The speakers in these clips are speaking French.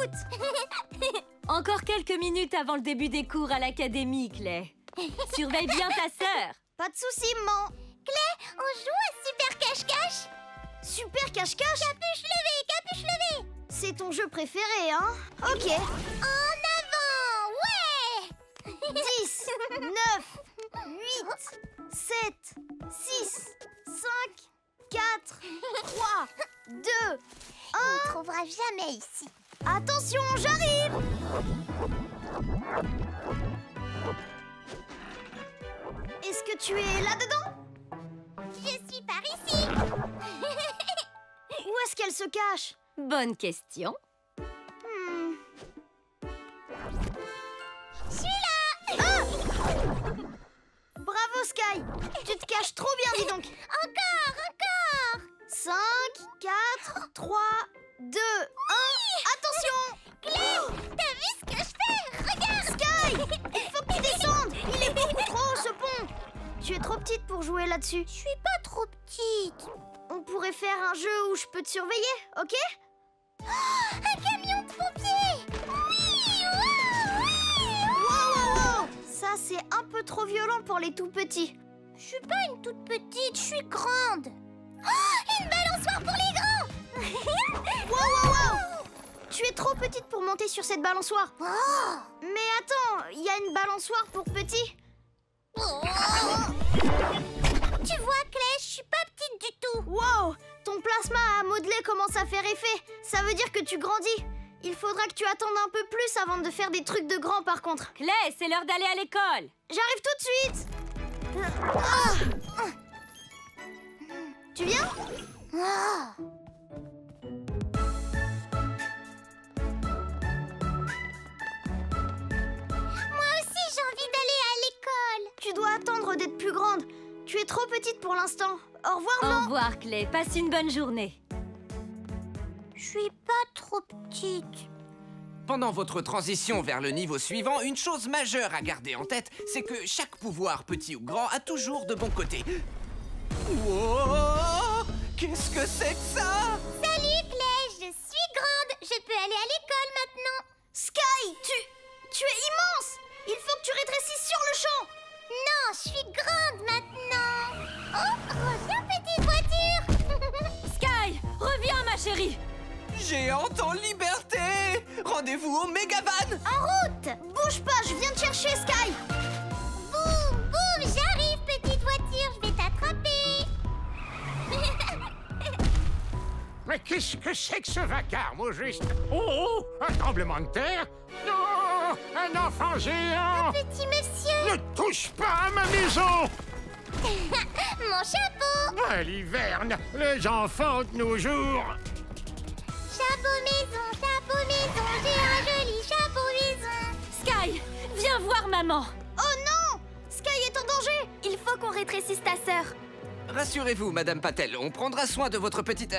route. Encore quelques minutes avant le début des cours à l'académie, Clay. Surveille bien ta sœur. Pas de soucis, maman. Clay, on joue à Super Cache-Cache. Super cache-cache? Capuche levée. C'est ton jeu préféré, hein? Ok. En avant, ouais. 10, 9, 8, 7, 6, 5, 4, 3, 2, 1. On ne trouvera jamais ici. Attention, j'arrive! Est-ce que tu es là-dedans? Je suis par ici. Où est-ce qu'elle se cache? Bonne question. Je suis là. Ah! Bravo, Sky! Tu te caches trop bien, dis donc! Encore. 5, 4, 3, 2, 1... Attention! Clay, t'as vu ce que je fais? Regarde. Sky! Il faut que tu descendes! Il est beaucoup trop haut, ce pont! Tu es trop petite pour jouer là-dessus. Je suis pas trop petite. On pourrait faire un jeu où je peux te surveiller, ok? Un camion de pompiers. Oui. Wow! Ça, c'est un peu trop violent pour les tout petits. Je suis pas une toute petite, je suis grande. Une balançoire pour les grands. Wow! Tu es trop petite pour monter sur cette balançoire. Oh. Mais attends, il y a une balançoire pour petits. Tu vois, Clay, je suis pas petite du tout. Wow! Ton plasma à modeler commence à faire effet. Ça veut dire que tu grandis. Il faudra que tu attendes un peu plus avant de faire des trucs de grand, par contre. Clay, c'est l'heure d'aller à l'école. J'arrive tout de suite. Tu viens? Moi aussi, j'ai envie d'aller à l'école. Tu dois attendre d'être plus grande. Tu es trop petite pour l'instant. Au revoir, Au maman. revoir, Clay. Passe une bonne journée. Je suis pas trop petite. Pendant votre transition vers le niveau suivant, une chose majeure à garder en tête, c'est que chaque pouvoir, petit ou grand, a toujours de bons côtés. Wow! Qu'est-ce que c'est que ça? Salut, Clay, je suis grande. Je peux aller à l'école maintenant. Sky, tu es immense. Il faut que tu rétrécisses sur le champ. Non, je suis grande maintenant. Oh, reviens, petite voiture. Sky, reviens, ma chérie. Géante en liberté! Rendez-vous au Megavan! En route. Bouge pas, je viens te chercher, Sky. Boum, boum, j'arrive, petite voiture. Je vais t'attraper. Mais qu'est-ce que c'est que ce vacarme, au juste? Oh, un tremblement de terre? Non, un enfant géant! Petit monsieur. Ne touche pas à ma maison! Mon chapeau. À l'hiverne, les enfants de nos jours! Chapeau maison, j'ai un joli chapeau maison. Sky, viens voir maman. Oh non! Sky est en danger. Il faut qu'on rétrécisse ta sœur. Rassurez-vous, Madame Patel, on prendra soin de votre petite...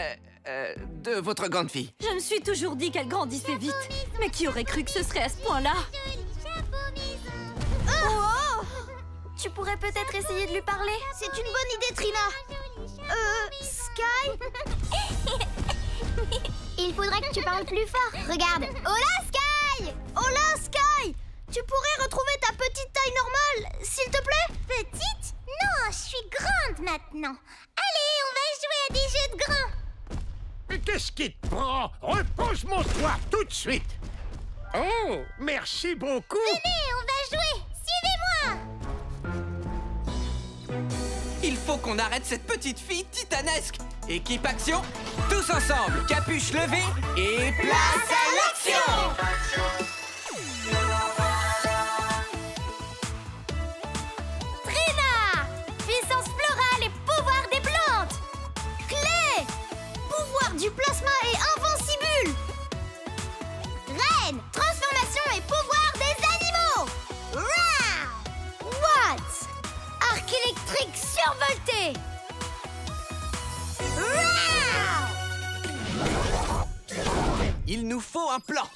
de votre grande fille. Je me suis toujours dit qu'elle grandissait vite. Mais qui aurait cru que ce serait à ce point-là? Joli chapeau maison. Oh! Tu pourrais peut-être essayer de lui parler. C'est une bonne idée, Trina. Sky? Il faudrait que tu parles plus fort. Regarde. Hola, Sky. Hola, Sky! Tu pourrais retrouver ta petite taille normale, s'il te plaît? Petite? Non, je suis grande maintenant. Allez, on va jouer à des jeux de grands. Mais qu'est-ce qui te prend? Repose mon toit tout de suite! Oh, merci beaucoup! Venez, on va jouer. Suivez-moi. Il faut qu'on arrête cette petite fille titanesque. Équipe action, tous ensemble, capuche levée et place à l'action! Trina! Puissance florale et pouvoir des plantes! Clé! Pouvoir du plasma et invincible! Reine! Transformation et pouvoir des animaux! Rah! Watts! Arc électrique survolté! Rah! Il nous faut un plan.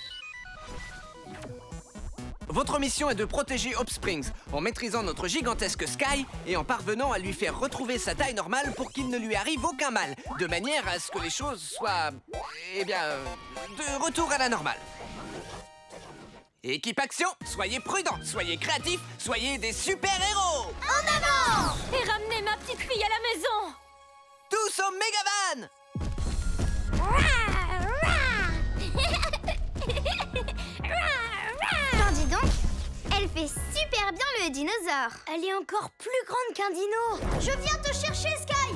Votre mission est de protéger Hope Springs en maîtrisant notre gigantesque Sky et en parvenant à lui faire retrouver sa taille normale pour qu'il ne lui arrive aucun mal, de manière à ce que les choses soient, de retour à la normale. Équipe Action, soyez prudents, soyez créatifs, soyez des super-héros! En avant! Et ramenez ma petite fille à la maison! Tous au Megavan! Tiens, dis donc, elle fait super bien le dinosaure. Elle est encore plus grande qu'un dino. Je viens te chercher, Sky.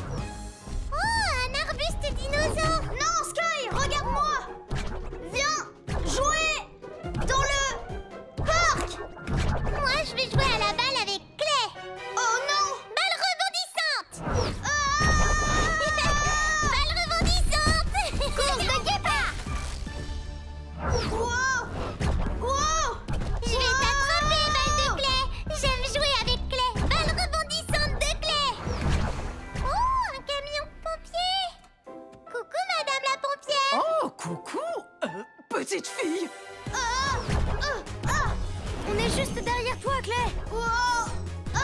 Oh, un arbuste dinosaure! Non, Sky, regarde-moi. Viens, jouer dans le parc. Moi, je vais jouer à la balle avec Clay! Oh non. Balle rebondissante! Ah Balle rebondissante! Course de guépard. Wow. Wow. Je vais t'attraper, balle de Clay! J'aime jouer avec Clay! Balle rebondissante de Clay! Oh, un camion pompier! Coucou, madame la pompière! Oh, coucou, petite fille. On est juste derrière toi, Clay. Wow.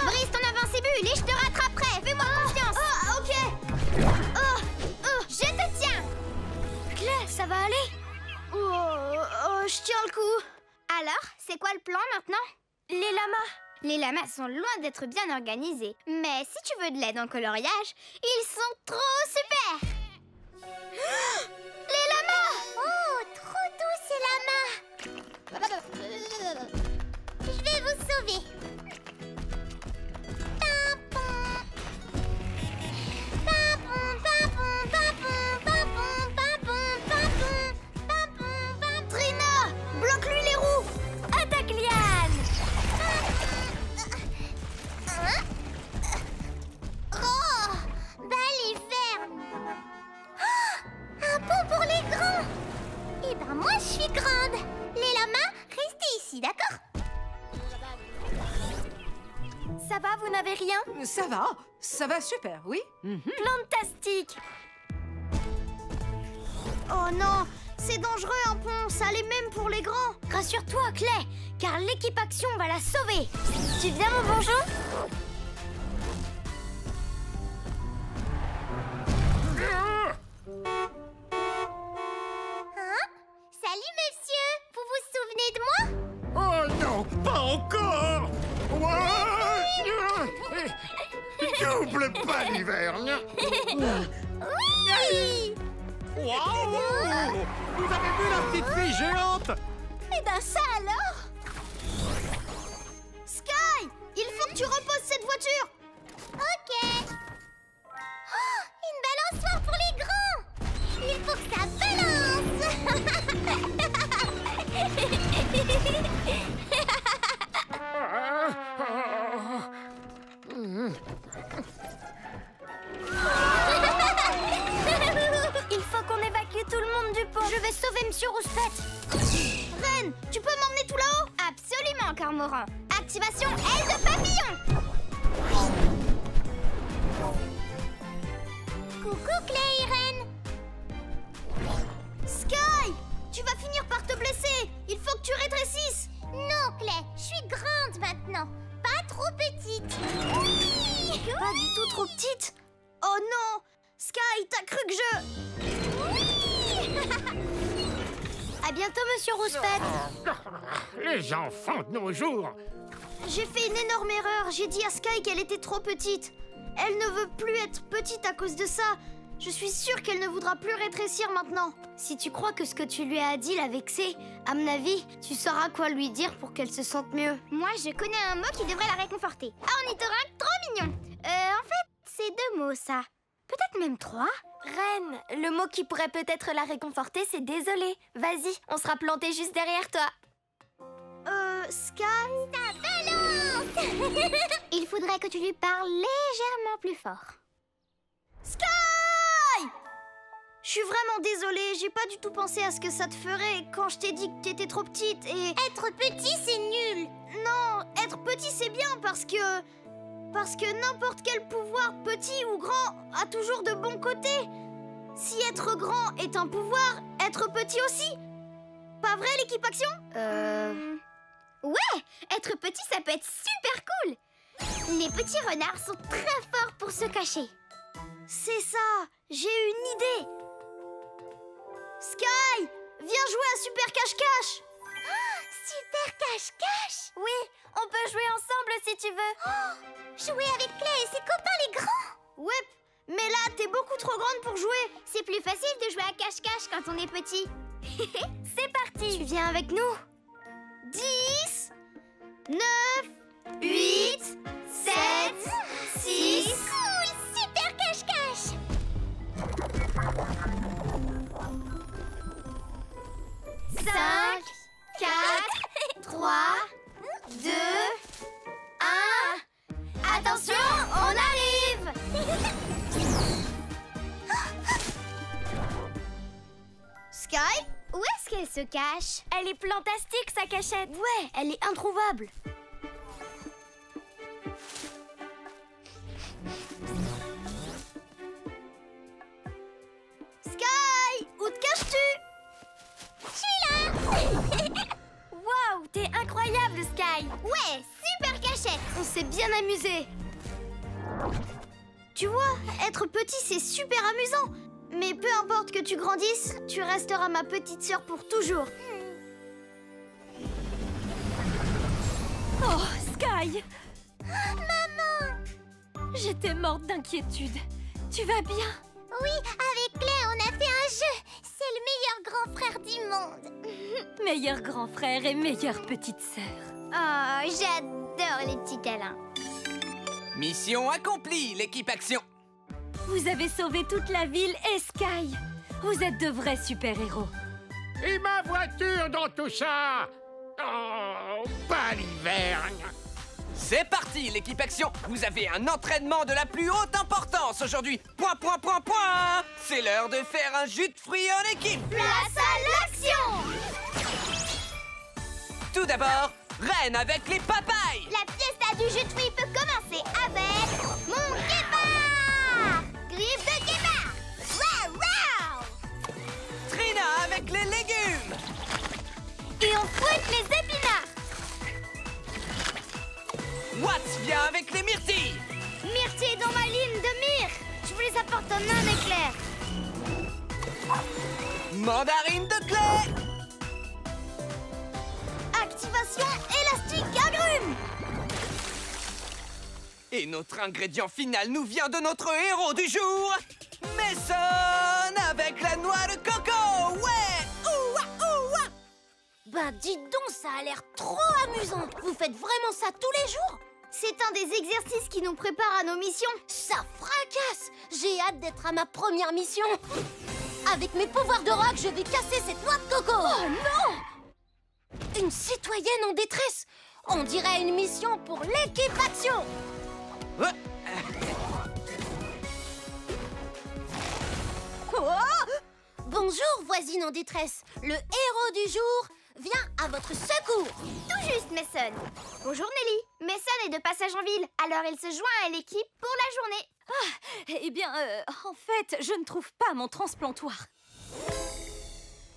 Brise ton invincible et je te rattraperai. Fais-moi confiance. Ok. Je te tiens. Clay, ça va aller? Je tiens le coup. Alors, c'est quoi le plan maintenant? Les lamas. Les lamas sont loin d'être bien organisés. Mais si tu veux de l'aide en coloriage, ils sont trop super. Les lamas! Oh, trop doux ces lamas! Je vais vous sauver! Papon! Papon, papon, papon, papon, papon, papon, papon, papon. Trina, bloque-lui les roues. Attaque Liane! Oh! Balle est ferme! Oh, un pont pour les grands! Eh ben moi je suis grande! Les lamas, restez ici, d'accord? Ça va, vous n'avez rien? Ça va super, oui. Fantastique! Oh non, c'est dangereux un pont, ça allait même pour les grands. Rassure-toi, Clay, car l'équipe Action va la sauver. Tu viens, mon bonjour? Hein? Salut monsieur! Vous vous souvenez de moi? Oh non, pas encore. Double baliverne. Oui! Waouh! Vous avez vu la petite fille géante? Eh ben ça alors! Sky, il faut que tu reposes cette voiture. Ok! Oh, une balançoire pour les grands! Il faut que ça Il faut qu'on évacue tout le monde du pont. Je vais sauver Monsieur Rouspette. Reine, tu peux m'emmener tout là-haut? Absolument, Cormoran. Activation aile de papillon. Coucou Clay et Ren! Sky, tu vas finir par te blesser. Il faut que tu rétrécisses. Non Clay, je suis grande maintenant, pas trop petite! Oui! Pas du tout trop petite. Oh non, Sky, t'as cru que je... À bientôt, Monsieur Rouspette. Les enfants de nos jours. J'ai fait une énorme erreur. J'ai dit à Sky qu'elle était trop petite. Elle ne veut plus être petite à cause de ça. Je suis sûre qu'elle ne voudra plus rétrécir maintenant. Si tu crois que ce que tu lui as dit l'a vexée, à mon avis, tu sauras quoi lui dire pour qu'elle se sente mieux. Moi, je connais un mot qui devrait la réconforter. Ornithorynque trop mignon. En fait, c'est 2 mots, ça. Peut-être même 3. Reine, le mot qui pourrait peut-être la réconforter, c'est désolé. Vas-y, on sera planté juste derrière toi. Sky? Ça balance! Il faudrait que tu lui parles légèrement plus fort. Sky! Je suis vraiment désolée, j'ai pas du tout pensé à ce que ça te ferait quand je t'ai dit que t'étais trop petite et... Être petit, c'est nul! Non, être petit c'est bien parce que n'importe quel pouvoir, petit ou grand, a toujours de bons côtés. Si être grand est un pouvoir, être petit aussi. Pas vrai, l'équipe Action? Ouais, être petit ça peut être super cool. Les petits renards sont très forts pour se cacher. C'est ça, j'ai une idée. Sky, viens jouer à Super Cache-Cache. super cache-cache. Oui, on peut jouer ensemble si tu veux. Jouer avec Clay et ses copains les grands. Ouais, mais là, t'es beaucoup trop grande pour jouer. C'est plus facile de jouer à cache-cache quand on est petit. C'est parti. Tu viens avec nous. 10, 9, 8, 7, 6... Cool, super cache-cache. 5, 4, 3, 2, 1... Attention, on arrive. Sky? Où est-ce qu'elle se cache? Elle est plantastique, sa cachette. Ouais, elle est introuvable. Sky, où te caches-tu? Je suis là. Waouh, t'es incroyable, Sky. Ouais, super cachette. On s'est bien amusé. Tu vois, être petit, c'est super amusant. Mais peu importe que tu grandisses, tu resteras ma petite sœur pour toujours. Oh, Sky! Maman! J'étais morte d'inquiétude. Tu vas bien? Oui, avec Clay, on a fait un jeu. C'est le meilleur grand frère du monde. Meilleur grand frère et meilleure petite sœur. Oh, j'adore les petits câlins. Mission accomplie, l'équipe Action. Vous avez sauvé toute la ville et Sky. Vous êtes de vrais super-héros. Et ma voiture dans tout ça? Oh, pas l'hiver. C'est parti, l'équipe Action. Vous avez un entraînement de la plus haute importance aujourd'hui. Point, point, point, point. C'est l'heure de faire un jus de fruits en équipe. Place à l'action! Tout d'abord, Reine avec les papayes. La fiesta du jus de fruits peut commencer avec mon guépard! Griffe de guépard! Wow, wow! Trina avec les légumes. Et on fouette les épinards! Watts vient avec les myrtilles. Myrtille dans ma ligne de mire. Je vous les apporte en un éclair. Mandarine de Clay. Activation élastique agrumes. Et notre ingrédient final nous vient de notre héros du jour, Mason avec la noix de coco. Ouais. Ouah, ouah. Ben dis donc, ça a l'air trop amusant. Vous faites vraiment ça tous les jours? C'est un des exercices qui nous prépare à nos missions. Ça fracasse. J'ai hâte d'être à ma première mission. Avec mes pouvoirs de rock, je vais casser cette noix de coco. Oh non! Une citoyenne en détresse. On dirait une mission pour l'équipe Action. Ouais. Oh! Bonjour, voisine en détresse. Le héros du jour vient à votre secours. Tout juste, Mason. Bonjour, Nelly. Mason est de passage en ville, alors il se joint à l'équipe pour la journée. Eh bien, en fait, je ne trouve pas mon transplantoire.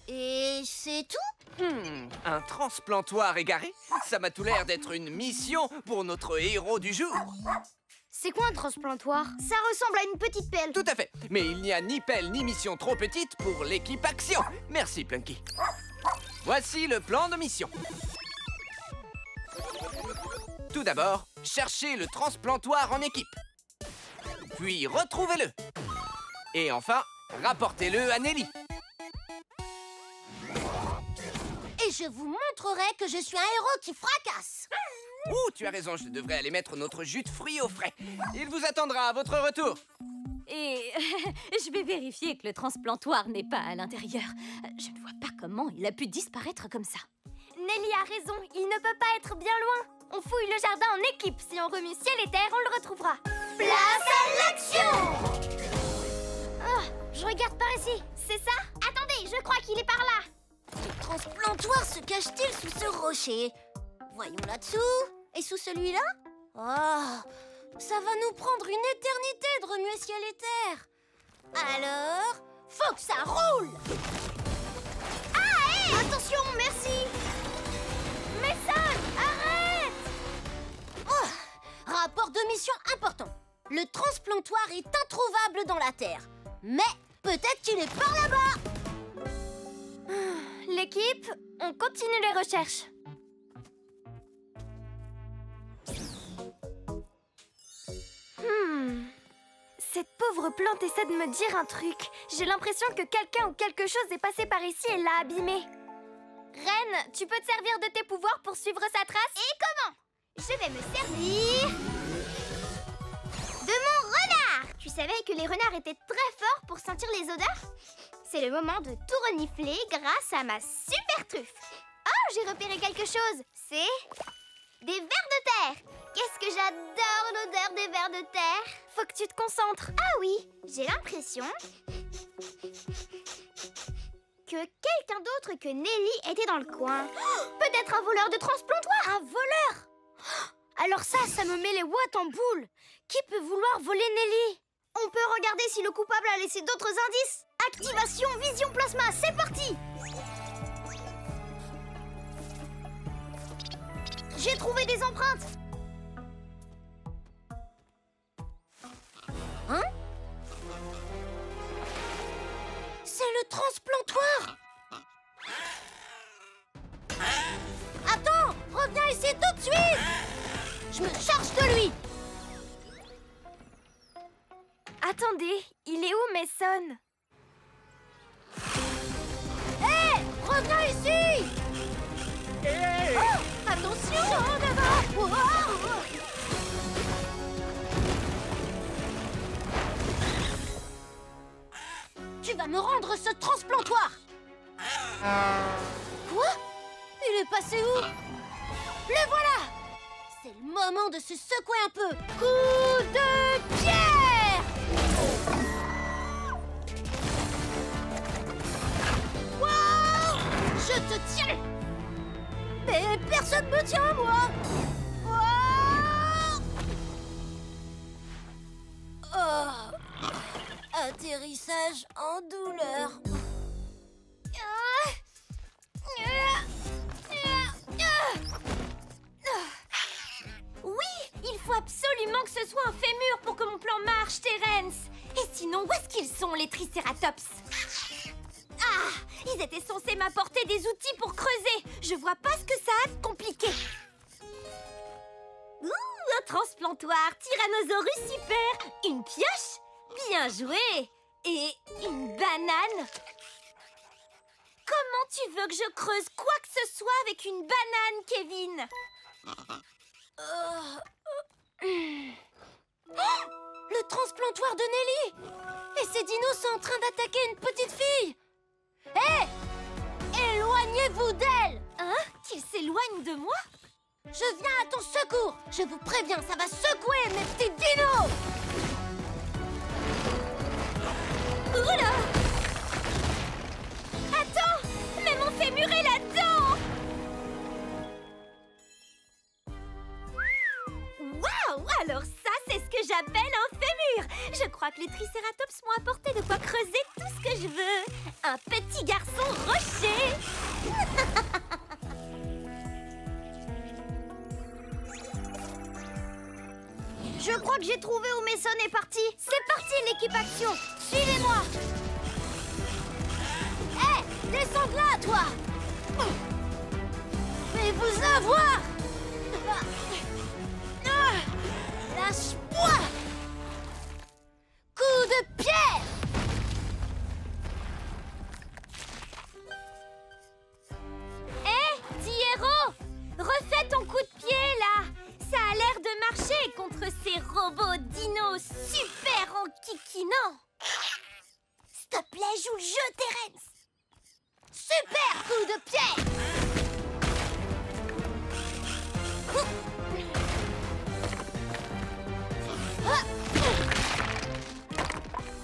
Et c'est tout? Un transplantoire égaré? Ça m'a tout l'air d'être une mission pour notre héros du jour. C'est quoi un transplantoire? Ça ressemble à une petite pelle. Tout à fait. Mais il n'y a ni pelle ni mission trop petite pour l'équipe Action. Merci, Plunky. Voici le plan de mission. Tout d'abord, cherchez le transplantoire en équipe. Puis retrouvez-le. Et enfin, rapportez-le à Nelly. Et je vous montrerai que je suis un héros qui fracasse. Ouh, tu as raison, je devrais aller mettre notre jus de fruits au frais. Il vous attendra à votre retour. Et je vais vérifier que le transplantoire n'est pas à l'intérieur. Je ne vois pas comment il a pu disparaître comme ça. Nelly a raison, il ne peut pas être bien loin. On fouille le jardin en équipe. Si on remue ciel et terre, on le retrouvera. Place à l'action! Ah, je regarde par ici. C'est ça? Attendez, je crois qu'il est par là. Le transplantoire se cache-t-il sous ce rocher? Voyons là-dessous. Et sous celui-là? Oh, ça va nous prendre une éternité de remuer ciel et terre. Alors, faut que ça roule! Ah, hé! Attention, merci! Mason, arrête! Oh, rapport de mission important. Le transplantoire est introuvable dans la terre. Mais peut-être qu'il est par là-bas! L'équipe, on continue les recherches. Cette pauvre plante essaie de me dire un truc. J'ai l'impression que quelqu'un ou quelque chose est passé par ici et l'a abîmée. Reine, tu peux te servir de tes pouvoirs pour suivre sa trace? Et comment? Je vais me servir de mon renard. Tu savais que les renards étaient très forts pour sentir les odeurs? C'est le moment de tout renifler grâce à ma super truffe. Oh, j'ai repéré quelque chose. C'est des vers de terre. Qu'est-ce que j'adore l'odeur des vers de terre. Faut que tu te concentres. Ah oui, j'ai l'impression que quelqu'un d'autre que Nelly était dans le coin. Peut-être un voleur de transplantoire. Un voleur? Alors ça me met les ouates en boule. Qui peut vouloir voler Nelly? On peut regarder si le coupable a laissé d'autres indices. Activation Vision Plasma, c'est parti! J'ai trouvé des empreintes. Hein? C'est le transplantoire! Attends! Reviens ici tout de suite! Je me charge de lui! Attendez, il est où Mason? Hé! Reviens ici! Hey! Oh! Attention! En avant! Tu vas me rendre ce transplantoire! Quoi? Il est passé où? Le voilà! C'est le moment de se secouer un peu! Coup de pierre! Wow! Je te tiens! Mais personne me tient, moi! Wow! Oh! Atterrissage en douleur. Oui, il faut absolument que ce soit un fémur pour que mon plan marche, Terence. Et sinon, où est-ce qu'ils sont, les Triceratops? Ah, ils étaient censés m'apporter des outils pour creuser. Je vois pas ce que ça a de compliqué. Ouh, un transplantoire, Tyrannosaurus super, une pioche, bien joué, et une banane. Comment tu veux que je creuse quoi que ce soit avec une banane, Kevin? Oh, le transplantoire de Nelly! Et ces dinos sont en train d'attaquer une petite fille! Hé! Éloignez-vous d'elle! Hein? Qu'ils s'éloignent de moi? Je viens à ton secours! Je vous préviens, ça va secouer mes petits dinos! Oula! Attends! Mais mon fémur est là-dedans! Waouh! Alors ça, c'est ce que j'appelle un fémur! Je crois que les Triceratops m'ont apporté de quoi creuser tout ce que je veux! Un petit garçon rocher! Je crois que j'ai trouvé où Mason est parti. C'est parti, l'équipe action! Suivez-moi! Hé! Descends là, toi! Je vais vous avoir! Lâche-moi! Coup de pierre! Hé, Tiero! Refais ton coup de pied, là! Ça a l'air de marcher contre ces robots dinos super enquiquinants! S'il te plaît, joue le jeu, Terence! Super coup de pierre!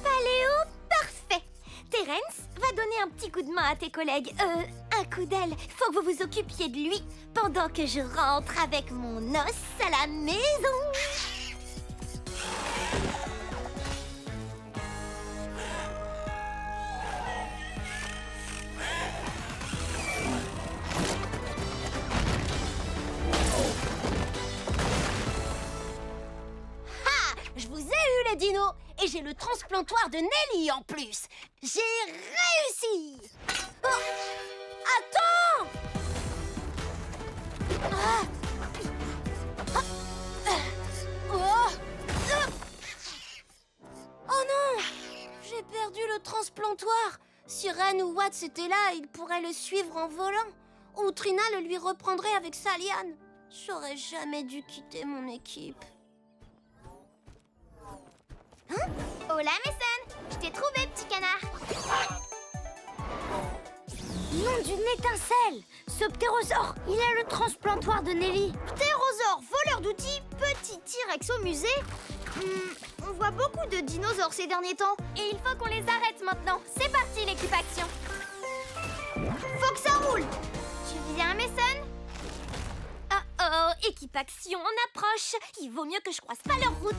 Paléo, parfait! Terence va donner un petit coup de main à tes collègues. Un coup d'aile. Faut que vous vous occupiez de lui pendant que je rentre avec mon os à la maison. Je vous ai eu, les dinos! Et j'ai le transplantoire de Nelly en plus! J'ai réussi! Oh, attends! Ah. Ah. Oh. perdu le transplantoire. Si Ren ou Watts était là, il pourrait le suivre en volant. Ou Trina le lui reprendrait avec sa liane. J'aurais jamais dû quitter mon équipe. Hola, Mason! Je t'ai trouvé, petit canard! Nom d'une étincelle! Ce ptérosaure, il a le transplantoire de Nelly. Ptérosaure, voleur d'outils, petit T-Rex au musée. On voit beaucoup de dinosaures ces derniers temps. Et il faut qu'on les arrête maintenant. C'est parti, l'équipe action! Faut que ça roule! Tu viens, Mason? Oh, équipe action, on approche. Il vaut mieux que je croise pas leur route.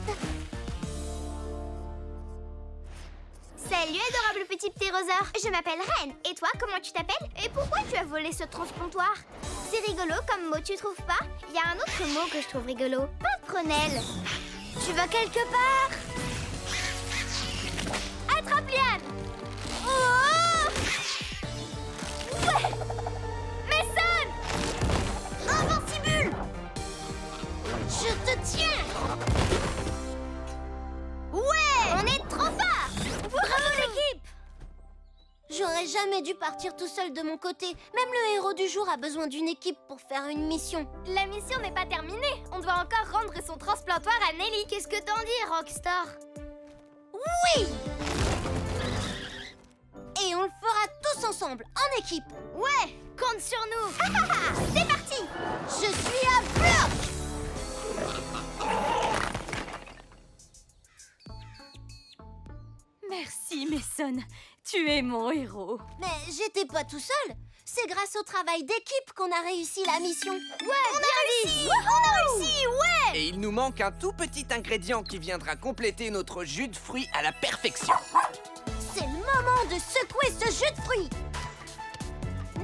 Salut, adorable petit ptérosaure. Je m'appelle Ren. Et toi, comment tu t'appelles? Et pourquoi tu as volé ce transplantoire? C'est rigolo comme mot, tu trouves pas? Il y a un autre mot que je trouve rigolo. Patronelle. Tu vas quelque part? Attrape Liane! Oh! Ouais! Mason! Invincible! Je te tiens! Ouais! On est trop fort! Bravo l'équipe! J'aurais jamais dû partir tout seul de mon côté. Même le héros du jour a besoin d'une équipe pour faire une mission. La mission n'est pas terminée. On doit encore rendre son transplantoire à Nelly. Qu'est-ce que t'en dis, Rockstar? Oui! Et on le fera tous ensemble, en équipe. Ouais! Compte sur nous! C'est parti! Je suis à bloc! Merci, Mason. Tu es mon héros. Mais j'étais pas tout seul. C'est grâce au travail d'équipe qu'on a réussi la mission. On a réussi! Ouais! Et il nous manque un tout petit ingrédient qui viendra compléter notre jus de fruits à la perfection. C'est le moment de secouer ce jus de fruits.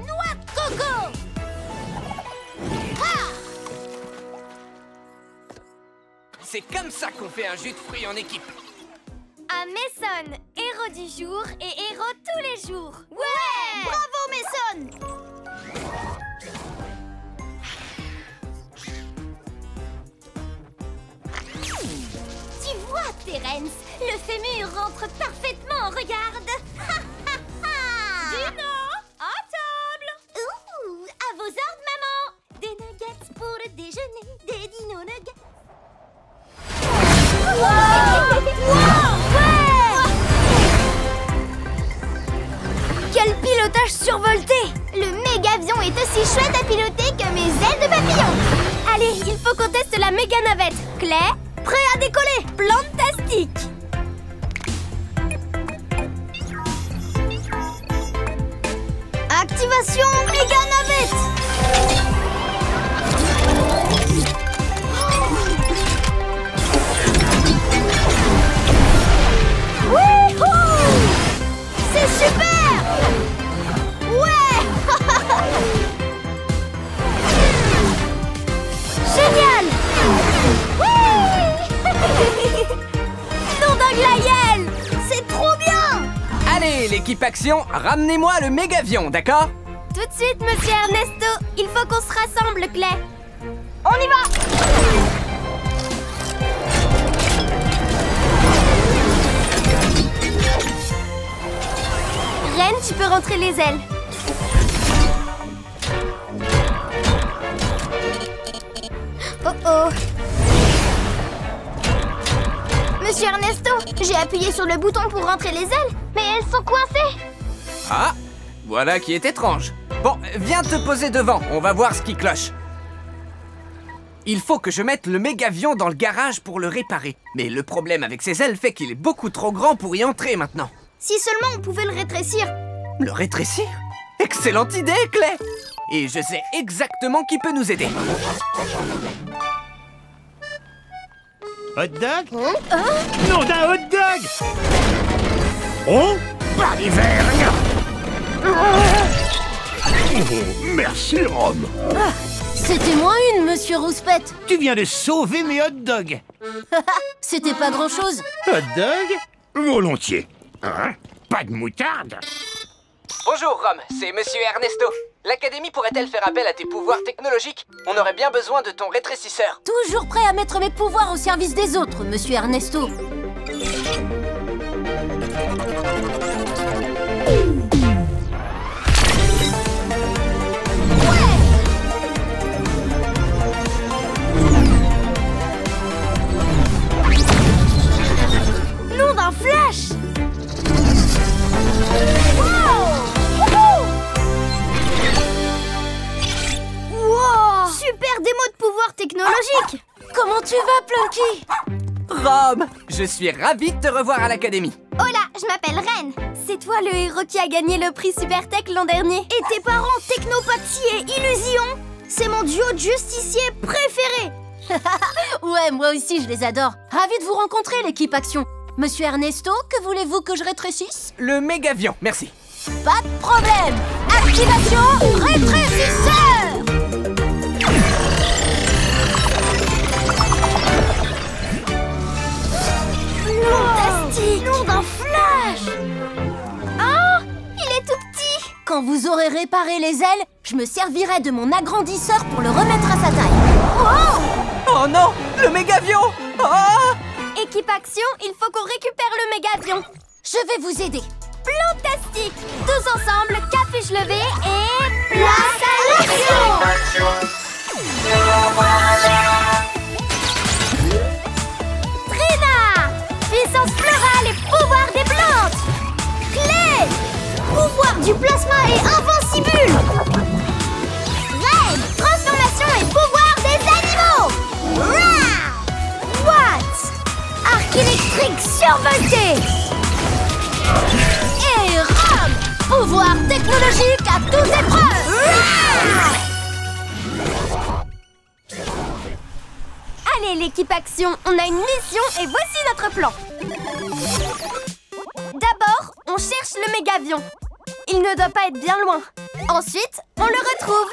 Noix de coco! C'est comme ça qu'on fait un jus de fruits en équipe. À Mason, héros du jour et héros tous les jours. Ouais! Bravo, Mason! Tu vois, Terence, le fémur rentre parfaitement, regarde. Dino, à table. Ouh, à vos ordres, maman. Des nuggets pour le déjeuner, des dino nuggets. Quel pilotage survolté! Le méga-avion est aussi chouette à piloter que mes ailes de papillon. Allez, il faut qu'on teste la méga navette. Claire, Prêt à décoller! plantastique. Activation méga navette! Wouhou! C'est super! Ouais! Génial! Nom d'Anglaïel. C'est trop bien! Allez, l'équipe action, ramenez-moi le mégavion, d'accord? Tout de suite, monsieur Ernesto. Il faut qu'on se rassemble, Claire. On y va! Ren, tu peux rentrer les ailes. Oh oh. Monsieur Ernesto, j'ai appuyé sur le bouton pour rentrer les ailes, mais elles sont coincées. Ah, voilà qui est étrange. Bon, viens te poser devant, on va voir ce qui cloche. Il faut que je mette le mégavion dans le garage pour le réparer. Mais le problème avec ses ailes fait qu'il est beaucoup trop grand pour y entrer maintenant. Si seulement on pouvait le rétrécir. Le rétrécir? Excellente idée, Clay! Et je sais exactement qui peut nous aider. Hot dog? Nom d'un hot dog! Oh, pas d'hiver! Merci, Rome. C'était moins une, monsieur Rouspette. Tu viens de sauver mes hot dogs. C'était pas grand-chose. Hot dog? Volontiers. Hein? Pas de moutarde? Bonjour, Rome, c'est Monsieur Ernesto. L'Académie pourrait-elle faire appel à tes pouvoirs technologiques? On aurait bien besoin de ton rétrécisseur. Toujours prêt à mettre mes pouvoirs au service des autres, monsieur Ernesto. Nom d'un flash! Wow! Super démo de pouvoir technologique! Comment tu vas, Plunky? Rome, je suis ravi de te revoir à l'académie. Hola, je m'appelle Ren. C'est toi le héros qui a gagné le prix Supertech l'an dernier. Et tes parents Technopathie et Illusion? C'est mon duo de justiciers préféré! Ouais, moi aussi, je les adore. Ravi de vous rencontrer, l'équipe Action. Monsieur Ernesto, que voulez-vous que je rétrécisse? Le mégavion, merci. Pas de problème. Activation rétrécisseur. Fantastique! Nom d'un flash! Oh, il est tout petit. Quand vous aurez réparé les ailes, je me servirai de mon agrandisseur pour le remettre à sa taille. Oh non, le mégavion! Oh! Équipe Action, il faut qu'on récupère le mégavion. Je vais vous aider. Plantastique. Tous ensemble, capuche levée et... Place à l'action. Trina! Puissance florale et pouvoir des plantes. Clé! Pouvoir du plasma et invincibule! Ren, transformation et pouvoir des animaux. Rah! What? Arc électrique survolté! Et Rome! Pouvoir technologique à toute épreuve. Allez, l'équipe Action, on a une mission et voici notre plan. D'abord, on cherche le mégavion. Il ne doit pas être bien loin. Ensuite, on le retrouve.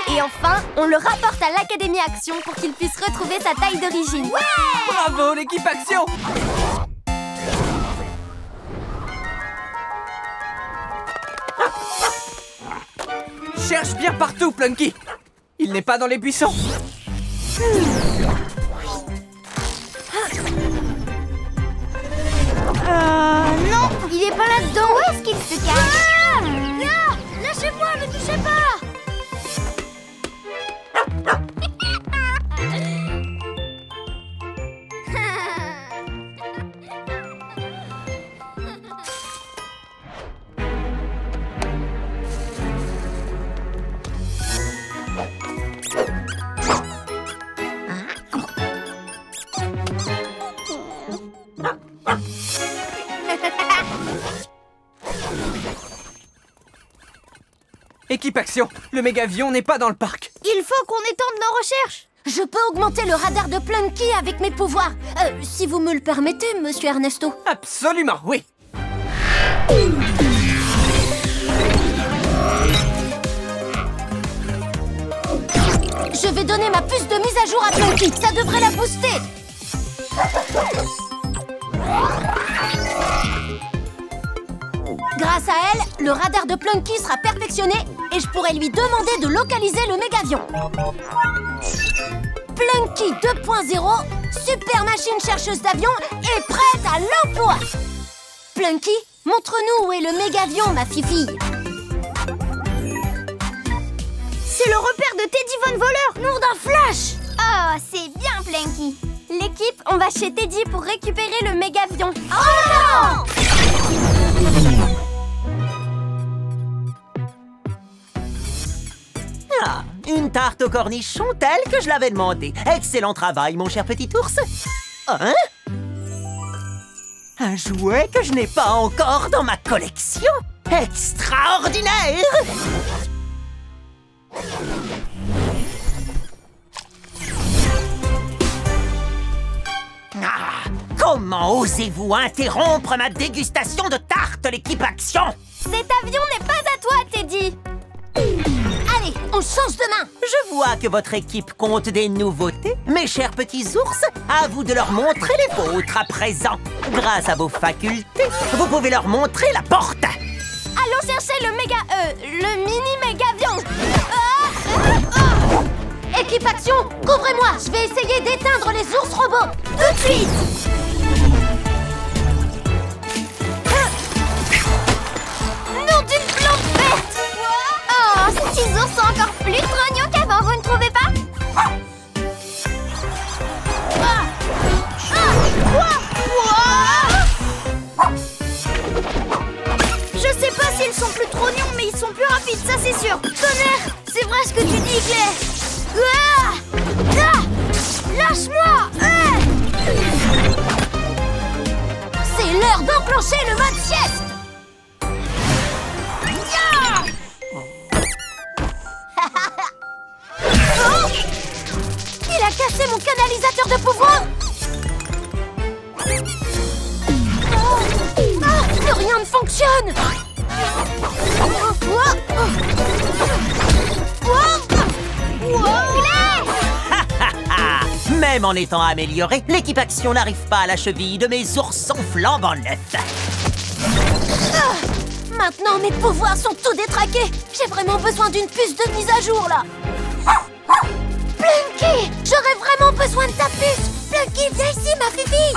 Et enfin, on le rapporte à l'Académie Action pour qu'il puisse retrouver sa taille d'origine. Bravo, l'équipe Action! Cherche bien partout, Plunky. Il n'est pas dans les buissons. Non, il est pas là-dedans! Où est-ce qu'il se cache? Ah! Lâchez-moi, ne touchez pas! Équipe Action, le mégavion n'est pas dans le parc. Il faut qu'on étende nos recherches! Je peux augmenter le radar de Plunky avec mes pouvoirs. Si vous me le permettez, monsieur Ernesto. Absolument, oui. Je vais donner ma puce de mise à jour à Plunky. Ça devrait la booster. Grâce à elle, le radar de Plunky sera perfectionné et je pourrai lui demander de localiser le mégavion. Plunky 2.0, super machine chercheuse d'avion, est prête à l'emploi. Plunky, montre-nous où est le mégavion, ma fifille. C'est le repère de Teddy Von Voleur, nom d'un flash! Oh, c'est bien, Plunky. L'équipe, on va chez Teddy pour récupérer le mégavion. Oh non! Ah, une tarte au cornichon telle que je l'avais demandé. Excellent travail, mon cher petit ours. Hein? Un jouet que je n'ai pas encore dans ma collection. Extraordinaire! Ah, comment osez-vous interrompre ma dégustation de tarte, l'équipe Action? Cet avion n'est pas à toi, Teddy. Allez, on change de main. Je vois que votre équipe compte des nouveautés. Mes chers petits ours, à vous de leur montrer les vôtres à présent. Grâce à vos facultés, vous pouvez leur montrer la porte. Allons chercher le mini-mégavion. Équipe Action, couvrez-moi. Je vais essayer d'éteindre les ours robots. Tout de suite. l'heure d'enclencher le mode sieste. Oh, il a cassé mon canalisateur de pouvoir. Plus rien ne fonctionne. Même en étant améliorée, l'équipe Action n'arrive pas à la cheville de mes oursons flambant neufs. Maintenant, mes pouvoirs sont tout détraqués. J'ai vraiment besoin d'une puce de mise à jour, là. Plunky, j'aurais vraiment besoin de ta puce. Plunky, viens ici, ma fifi.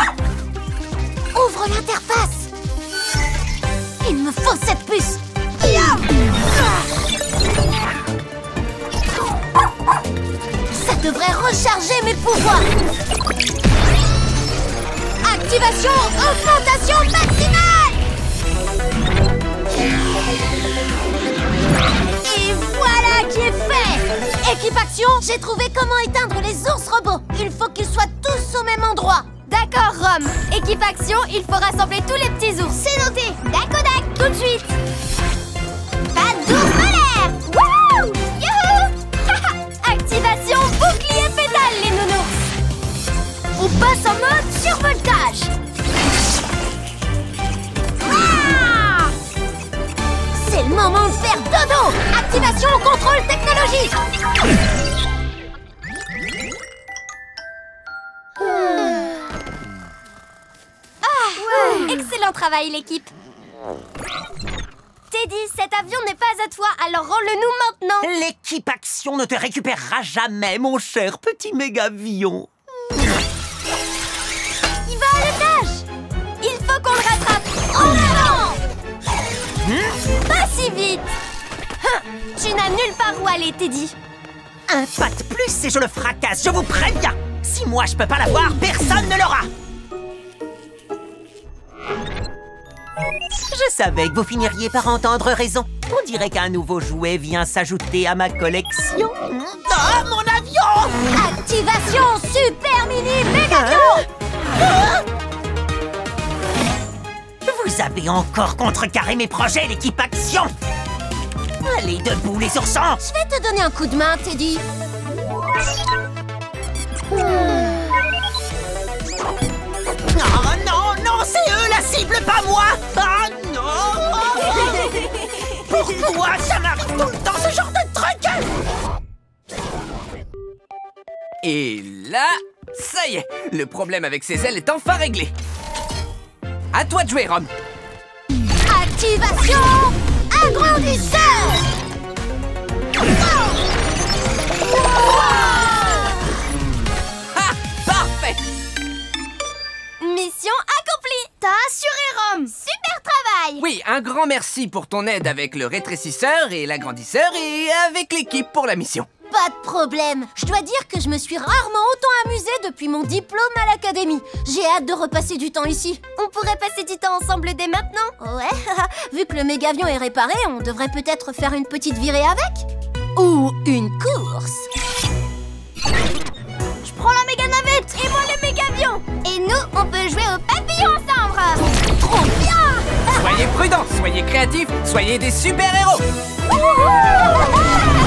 Ouvre l'interface. Il me faut cette puce. Ça devrait recharger mes pouvoirs. Activation, augmentation maximale. Et voilà qui est fait. Équipe Action, j'ai trouvé comment éteindre les ours robots. Il faut qu'ils soient tous au même endroit. D'accord, Rom. Équipe Action, il faut rassembler tous les petits ours. C'est noté. Dakodak, tout de suite. Pas d'ours polaire. Wouhou! Youhou! Activation bouclier pétale, les nounours. On passe en mode survoltage. Ah! C'est le moment de faire dodo. Activation contrôle technologique. Excellent travail, l'équipe. Teddy, cet avion n'est pas à toi, alors rends-le-nous maintenant. L'équipe Action ne te récupérera jamais, mon cher petit mégavion. Il va à l'étage. Il faut qu'on le rattrape. En avant. Pas si vite. Tu n'as nulle part où aller, Teddy. Un pas de plus et je le fracasse, je vous préviens. Si moi je peux pas l'avoir, personne ne l'aura. Je savais que vous finiriez par entendre raison. On dirait qu'un nouveau jouet vient s'ajouter à ma collection. Ah, mon avion! Activation super mini mégavion. Vous avez encore contrecarré mes projets, l'équipe Action. Allez, debout, les oursons. Je vais te donner un coup de main, Teddy. Oh non, non, c'est eux la cible, pas moi. Ah non. Pourquoi ça m'arrive tout le temps, ce genre de truc? Et là, ça y est, le problème avec ces ailes est enfin réglé. À toi de jouer, Rom. Activation agrandisseur. Ah, parfait. Mission accomplie. T'as assuré, Rom. Super travail. Oui, un grand merci pour ton aide avec le rétrécisseur et l'agrandisseur et avec l'équipe pour la mission. Pas de problème. Je dois dire que je me suis rarement autant amusée depuis mon diplôme à l'académie. J'ai hâte de repasser du temps ici. On pourrait passer du temps ensemble dès maintenant. Ouais, vu que le mégavion est réparé, on devrait peut-être faire une petite virée avec. Ou une course. Je prends la méga navette et moi le mégavion. Et nous, on peut jouer au papillon ensemble. Trop bien. Soyez prudents, soyez créatifs, soyez des super-héros. Wouhou!